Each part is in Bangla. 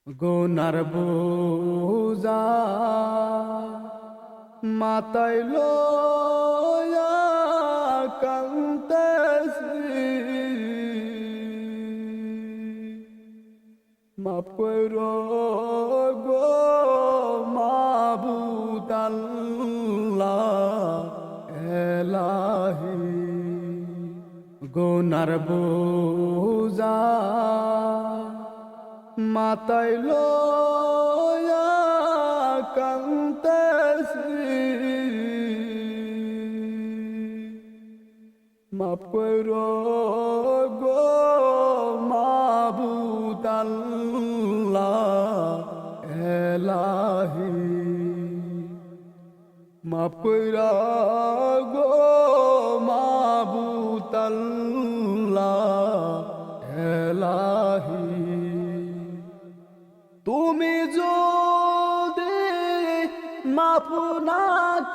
গুনার বোঝা মাথায় লইয়া কান্দেছি, মাফ কইরো গো মাবুদ আল্লাহ এলাহি। গুনার বোঝা মাথায় লইয়া কান্দেছি, মাফ কইরো গো মাবুদ আল্লাহ এলাহি। মাফ কইরা গো মাবুদ আল্লাহ এলাহি। তুমি যদি মাফ না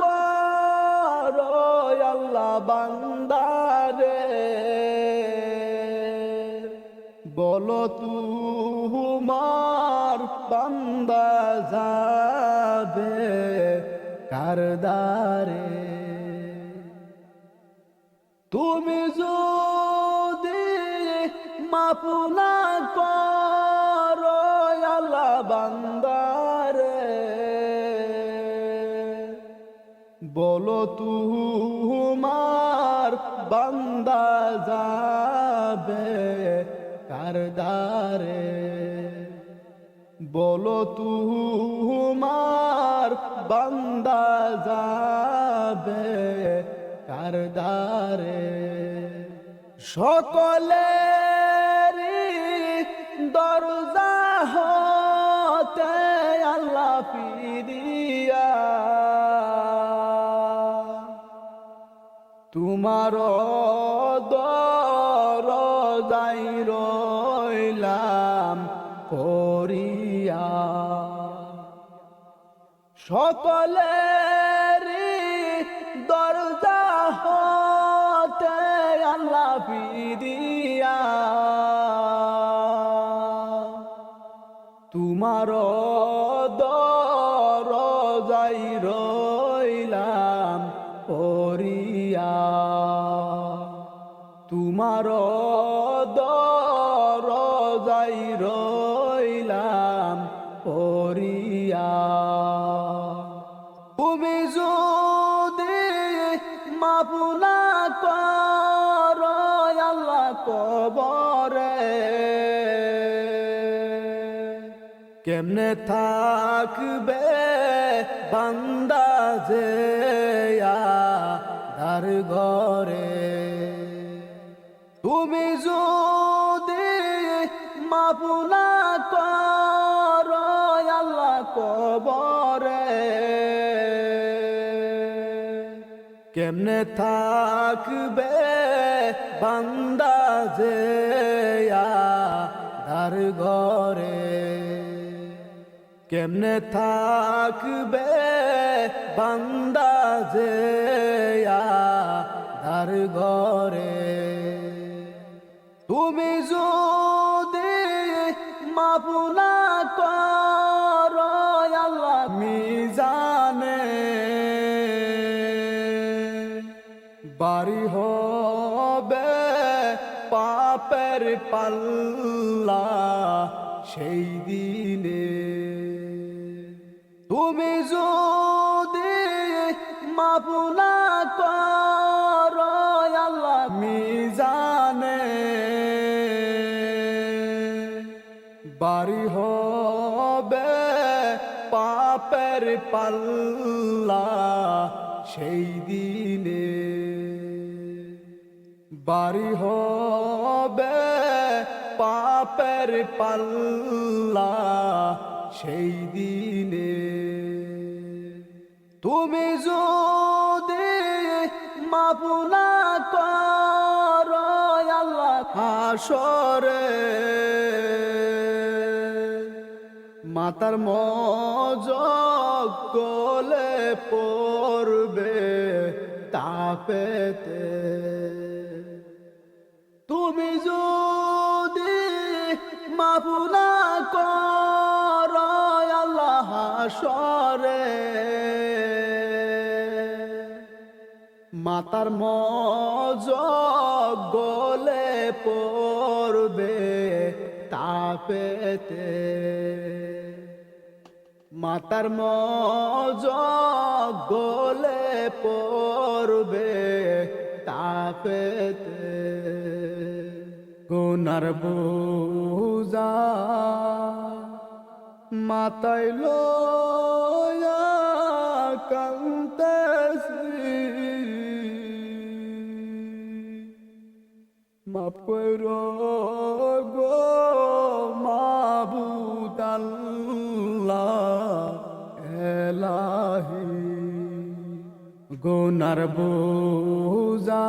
করো আল্লাহ বান্দারে, বলো তোমার বান্দা যাবে কার দ্বারে। তুমি যদি মাফ না করো আল্লাহ বান্দারে, বলো তোমার বান্দা যাবে কার দ্বারে। বলো তোমার বান্দা যাবে কার দ্বারে। সকলেরই দরজা হতে আল্লাহ ফিরিয়া, তোমার দরজাই রইলাম করিয়া। সকলেরই দরজা হতে আল্লাহ ফিরিয়া, তোমার দরজাই রইলাম করিয়া। তোমার দরজাই রইলাম করিয়া। তুমি যদি মাফ না করো আল্লাহ কবরে, কেমনে থাকবে বান্দা যে তার ঘরে। তুমি যদি মাফ না করো আল্লাহ কবরে, কেমনে থাকবে বান্দা যে তার ঘরে। কেমনে থাকবে বান্দা যে তার ঘরে। তুমি যদি মাফ না করো আল্লাহ মিজানে বাড়ি হবে পাপের পাল্লা সেই দিনে। তুমি যদি মাফ না করো আল্লাহ মিজানে বাড়ি হবে পাপের পাল্লা সেই দিনে। বাড়ি হবে পাপের পাল্লা সেই দিনে। তুমি যদি মাফ না করো আল্লাহ হাসরে, মাতার মজক গলে পড়বে তাপেতে। তুমি যদি মাফ না কর মাতার মজ গলে পড়বে তাপেতে, মাতার মজ গলে পড়বে তাপেতে। গুনার বোঝা মাথায় লইয়া কান্দেছি, মাফ করো গো মাবুদ আল্লাহ এলাহি। গুনার বোঝা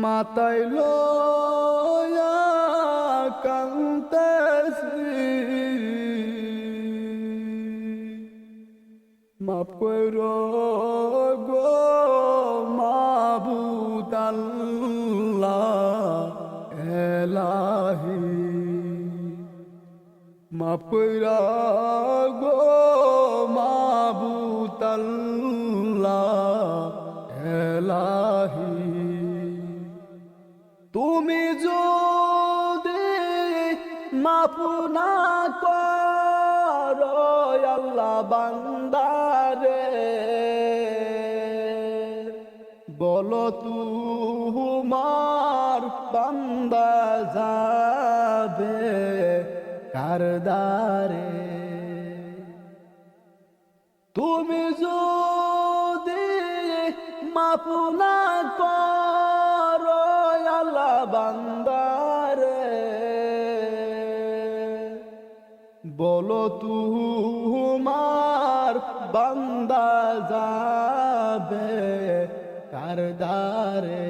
মাথায় লইয়া কান্দেছি, মাফ করো গো মাবুদ আল্লাহ এলাহি। মাফ করো গো মাবুদ আল্লাহ এলাহি। তুমি যদি মাফ না করো আল্লাহ বান্দারে, বলো তোমার বান্দা যাবে কারদারে। তুমি যদি মাফ না করো আল্লাহ বান্দারে, বলো তোমার বান্দা যাবে কারদারে।